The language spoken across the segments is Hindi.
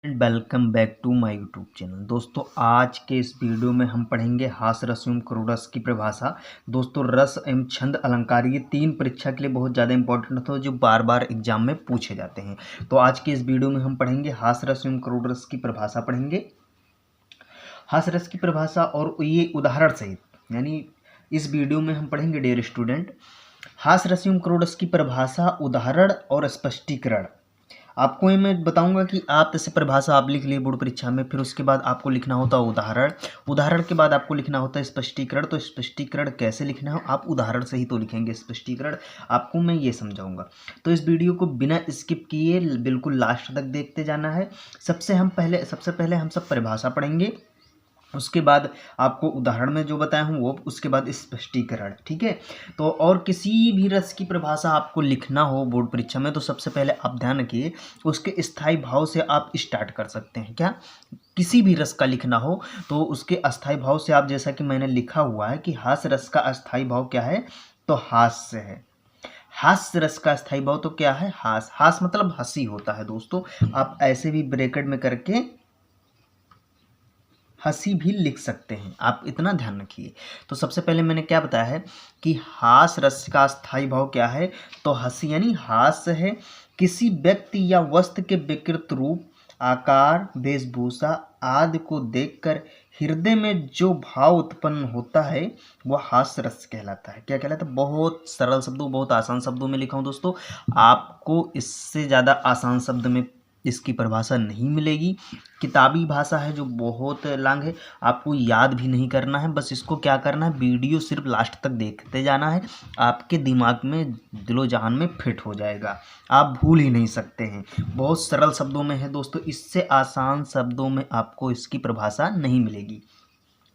Welcome back to my YouTube channel. दोस्तों आज के इस वीडियो में हम पढ़ेंगे हास रस एवं क्रोध रस की परिभाषा। दोस्तों रस एवं छंद अलंकार ये तीन परीक्षा के लिए बहुत ज़्यादा इंपॉर्टेंट होते हैं जो बार बार एग्जाम में पूछे जाते हैं। तो आज के इस वीडियो में हम पढ़ेंगे हास रस एवं क्रोध रस की परिभाषा पढ़ेंगे। हास रस की परिभाषा और ये उदाहरण सहित, यानी इस वीडियो में हम पढ़ेंगे डियर स्टूडेंट हास रस एवं क्रोध रस की परिभाषा, उदाहरण और स्पष्टीकरण। आपको ये मैं बताऊंगा कि आप जैसे परिभाषा आप लिख लिए बोर्ड परीक्षा में, फिर उसके बाद आपको लिखना होता है उदाहरण, उदाहरण के बाद आपको लिखना होता है स्पष्टीकरण। तो स्पष्टीकरण कैसे लिखना है, आप उदाहरण से ही तो लिखेंगे स्पष्टीकरण, आपको मैं ये समझाऊंगा। तो इस वीडियो को बिना स्किप किए बिल्कुल लास्ट तक देखते जाना है। सबसे पहले हम सब परिभाषा पढ़ेंगे, उसके बाद आपको उदाहरण में जो बताया हूँ वो, उसके बाद स्पष्टीकरण। ठीक है। तो और किसी भी रस की परिभाषा आपको लिखना हो बोर्ड परीक्षा में तो सबसे पहले आप ध्यान रखिए उसके स्थायी भाव से आप स्टार्ट कर सकते हैं। क्या किसी भी रस का लिखना हो तो उसके अस्थायी भाव से आप, जैसा कि मैंने लिखा हुआ है कि हास रस का अस्थायी भाव क्या है, तो हास्य है। हास्य रस का अस्थायी भाव तो क्या है, हास। हास मतलब हंसी होता है। दोस्तों आप ऐसे भी ब्रैकेट में करके हंसी भी लिख सकते हैं, आप इतना ध्यान रखिए। तो सबसे पहले मैंने क्या बताया है कि हास रस का स्थायी भाव क्या है, तो हंसी यानी हास्य है। किसी व्यक्ति या वस्तु के विकृत रूप, आकार, वेशभूषा आदि को देखकर हृदय में जो भाव उत्पन्न होता है वह हास्य रस कहलाता है। क्या कहलाता है, बहुत सरल शब्दों, बहुत आसान शब्दों में लिखा हूँ दोस्तों। आपको इससे ज़्यादा आसान शब्द में इसकी परिभाषा नहीं मिलेगी। किताबी भाषा है जो बहुत लॉन्ग है, आपको याद भी नहीं करना है। बस इसको क्या करना है, वीडियो सिर्फ लास्ट तक देखते जाना है, आपके दिमाग में, दिलो जहान में फिट हो जाएगा, आप भूल ही नहीं सकते हैं। बहुत सरल शब्दों में है दोस्तों, इससे आसान शब्दों में आपको इसकी परिभाषा नहीं मिलेगी।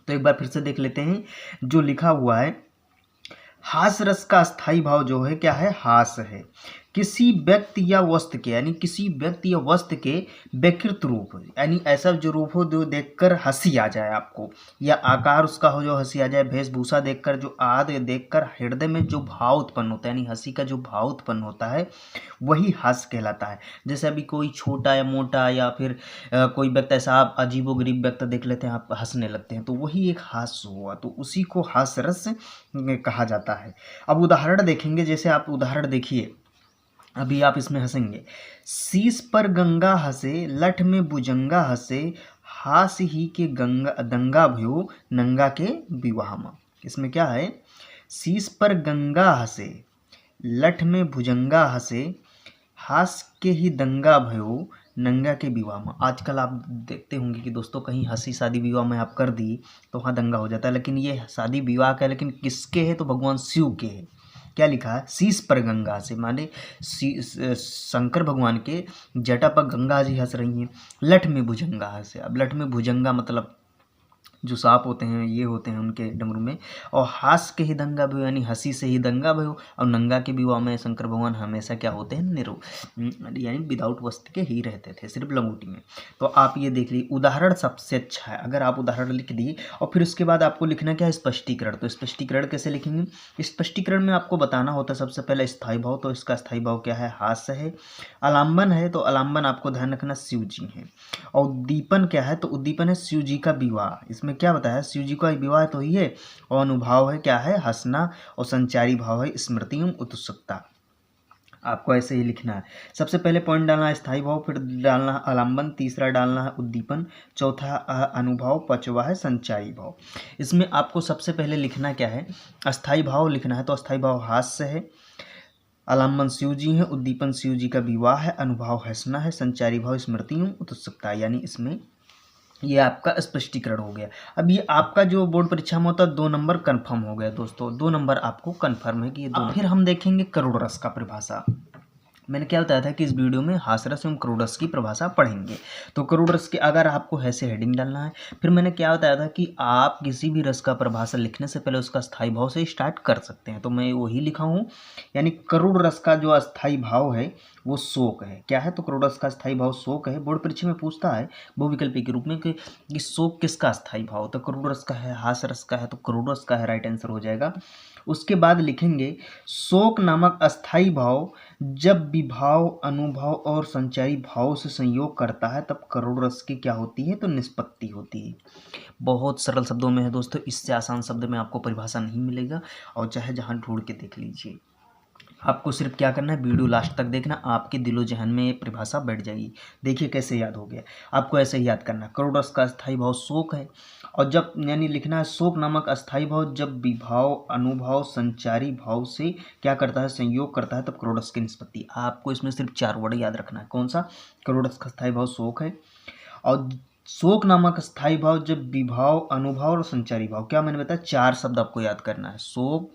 तो एक बार फिर से देख लेते हैं जो लिखा हुआ है। हास रस का स्थायी भाव जो है क्या है, हास है। किसी व्यक्ति या वस्तु के, यानी किसी व्यक्ति या वस्तु के विकृत रूप, यानी ऐसा जो रूप हो जो देखकर हंसी आ जाए आपको, या आकार उसका हो जो हंसी आ जाए, वेशभूषा देखकर, जो आदि देखकर हृदय में जो भाव उत्पन्न होता है, यानी हंसी का जो भाव उत्पन्न होता है वही हास्य कहलाता है। जैसे अभी कोई छोटा या मोटा या फिर कोई व्यक्ति ऐसा आप अजीबोगरीब व्यक्ति देख लेते हैं, आप हंसने लगते हैं, तो वही एक हास्य हुआ, तो उसी को हास्य रस कहा जाता है। अब उदाहरण देखेंगे, जैसे आप उदाहरण देखिए, अभी आप इसमें हंसेंगे। शीश पर गंगा हंसे, लठ में भुजंगा हंसे, हास ही के गंगा दंगा भयो, नंगा के विवाह में। इसमें क्या है, शीश पर गंगा हंसे, लठ में भुजंगा हंसे, हास के ही दंगा भयो, नंगा के विवाह में। आजकल आप देखते होंगे कि दोस्तों कहीं हंसी शादी विवाह में आप कर दी तो वहाँ दंगा हो जाता है, लेकिन ये शादी विवाह का है, लेकिन किसके है, तो भगवान शिव के है। क्या लिखा है, शीश पर गंगा से, माने शंकर भगवान के जटा पर गंगा जी हंस रही हैं। लठ में भुजंगा हंसे, अब लठ में भुजंगा मतलब जो सांप होते हैं ये होते हैं उनके डमरू में। और हास के ही दंगा भयो, यानी हंसी से ही दंगा भयो। और नंगा के विवाह में शंकर भगवान हमेशा क्या होते हैं, निरो, यानी विदाउट वस्त्र के ही रहते थे, सिर्फ लंगोटी में। तो आप ये देख लीजिए, उदाहरण सबसे अच्छा है। अगर आप उदाहरण लिख दिए और फिर उसके बाद आपको लिखना क्या है, स्पष्टीकरण। तो स्पष्टीकरण कैसे लिखेंगे, स्पष्टीकरण में आपको बताना होता है सबसे पहले स्थायी भाव, तो इसका स्थायी भाव क्या है, हास्य है। आलम्बन है, तो आलम्बन आपको ध्यान रखना शिव जी है। और उद्दीपन क्या है, तो उद्दीपन है शिव जी का विवाह। इसमें क्या बताया, शिव जी का विवाह तो ही है। और अनुभाव है क्या है, हंसना। और संचारी भाव है स्मृति एवं उत्सुकता। आपको ऐसे ही लिखना है। सबसे पहले पॉइंट डालना है स्थायी भाव, फिर डालना है आलम्बन, तीसरा डालना है उद्दीपन, चौथा अनुभाव, पांचवा है संचारी भाव। इसमें आपको सबसे पहले लिखना क्या है, अस्थायी भाव लिखना है। तो अस्थायी भाव हास्य है, आलम्बन शिव जी है, उद्दीपन शिव जी का विवाह है, अनुभाव हंसना है, संचारी भाव स्मृति एवं उत्सुकता। यानी इसमें ये आपका स्पष्टीकरण हो गया। अब ये आपका जो बोर्ड परीक्षा में होता है 2 नंबर कन्फर्म हो गया दोस्तों, 2 नंबर आपको कन्फर्म है कि ये 2। फिर हम देखेंगे करोड़ रस का परिभाषा। मैंने क्या बताया था कि इस वीडियो में हास रस एवं करोड़ रस की परिभाषा पढ़ेंगे। तो करोड़ रस के अगर आपको ऐसे हेडिंग डालना है, फिर मैंने क्या बताया था कि आप किसी भी रस का परिभाषा लिखने से पहले उसका स्थायी भाव से स्टार्ट कर सकते हैं, तो मैं वही लिखा हूँ। यानी करोड़ रस का जो अस्थायी भाव है वो शोक है। क्या है, तो करोड़ रस का स्थायी भाव शोक है। बोर्ड परीक्षा में पूछता है बहुविकल्पी के रूप में कि शोक किसका स्थायी भाव, तो करोड़ रस का है, हास रस का है, तो करोड़ रस का है, राइट आंसर हो जाएगा। उसके बाद लिखेंगे शोक नामक अस्थायी भाव जब विभाव अनुभव और संचारी भाव से संयोग करता है तब करोड़ रस की क्या होती है, तो निष्पत्ति होती है। बहुत सरल शब्दों में है दोस्तों, इससे आसान शब्द में आपको परिभाषा नहीं मिलेगा, और चाहे जहाँ ढूंढ के देख लीजिए। आपको सिर्फ क्या करना है, वीडियो लास्ट तक देखना, आपके दिलो जहन में ये परिभाषा बैठ जाएगी। देखिए कैसे याद हो गया। आपको ऐसे ही याद करना है, करोड़ रस का अस्थाई भाव शोक है, और जब यानी लिखना है शोक नामक अस्थाई भाव जब विभाव अनुभव संचारी भाव से क्या करता है, संयोग करता है, तब करोड़ रस की निष्पत्ति। आपको इसमें सिर्फ 4 वर्ड याद रखना है। कौन सा? करोड़ रस का अस्थाई भाव शोक है, और शोक नामक स्थायी भाव जब विभाव अनुभव और संचारी भाव, क्या मैंने बताया, 4 शब्द आपको याद करना है, शोक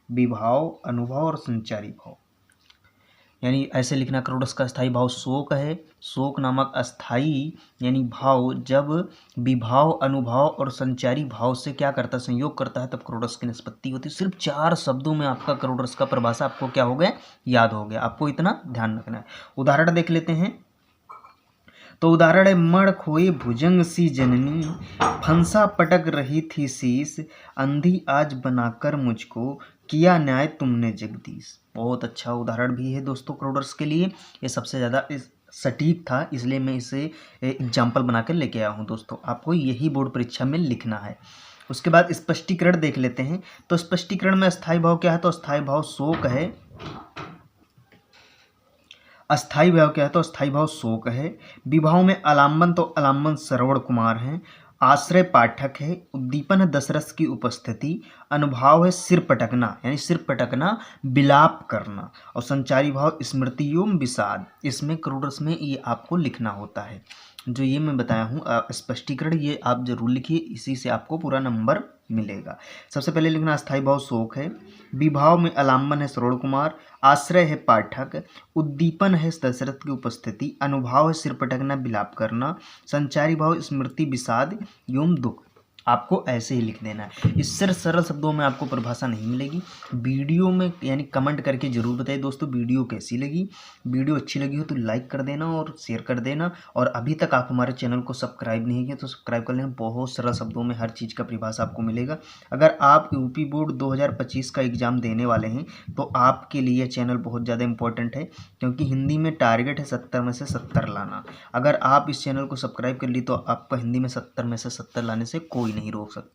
विभाव अनुभव और संचारी भाव। यानी ऐसे लिखना, करोड़ रस का स्थायी भाव शोक है, शोक नामक अस्थाई यानी भाव जब विभाव अनुभव और संचारी भाव से क्या करता है, संयोग करता है, तब करोड़ रस की निष्पत्ति होती है। सिर्फ 4 शब्दों में आपका करोड़ रस का परिभाषा आपको क्या हो गया, याद हो गया। आपको इतना ध्यान रखना है। उदाहरण देख लेते हैं। तो उदाहरण है, मण खोए भुजंग सी जननी, फंसा पटक रही थी शीश, अंधी आज बनाकर मुझको, किया न्याय तुमने जगदीश। बहुत अच्छा उदाहरण भी है दोस्तों करोड़ रस के लिए। ये सबसे ज़्यादा सटीक था, इसलिए मैं इसे एग्जाम्पल बनाकर लेके आया हूँ दोस्तों। आपको यही बोर्ड परीक्षा में लिखना है। उसके बाद स्पष्टीकरण देख लेते हैं। तो स्पष्टीकरण में अस्थाई भाव क्या है, तो अस्थाई भाव शोक है। अस्थाई भाव क्या है, तो अस्थाई भाव शोक है। विभाव में अलाम्बन, तो अलाम्बन श्रवण कुमार है। आश्रय पाठक है। उद्दीपन है दशरस की उपस्थिति। अनुभाव है सिर पटकना, यानी सिर पटकना, विलाप करना। और संचारी भाव स्मृति एवं विषाद। इसमें करोड़ रस में ये आपको लिखना होता है। जो ये मैं बताया हूँ स्पष्टीकरण, ये आप जरूर लिखिए, इसी से आपको पूरा नंबर मिलेगा। सबसे पहले लिखना, अस्थाई भाव शोक है, विभाव में अलाम्बन है श्रवण कुमार, आश्रय है पाठक, उद्दीपन है दशरथ की उपस्थिति, अनुभाव है सिर पटकना विलाप करना, संचारी भाव स्मृति विषाद एवं दुख। आपको ऐसे ही लिख देना है। इससे सरल शब्दों में आपको परिभाषा नहीं मिलेगी। वीडियो में यानी कमेंट करके ज़रूर बताइए दोस्तों वीडियो कैसी लगी। वीडियो अच्छी लगी हो तो लाइक कर देना और शेयर कर देना, और अभी तक आप हमारे चैनल को सब्सक्राइब नहीं किया तो सब्सक्राइब कर लेना। बहुत सरल शब्दों में हर चीज़ का परिभाषा आपको मिलेगा। अगर आप यूपी बोर्ड 2025 का एग्ज़ाम देने वाले हैं तो आपके लिए चैनल बहुत ज़्यादा इंपॉर्टेंट है, क्योंकि हिंदी में टारगेट है 70 में से 70 लाना। अगर आप इस चैनल को सब्सक्राइब कर ली तो आपका हिंदी में 70 में से 70 लाने से कोई नहीं रोक सकता।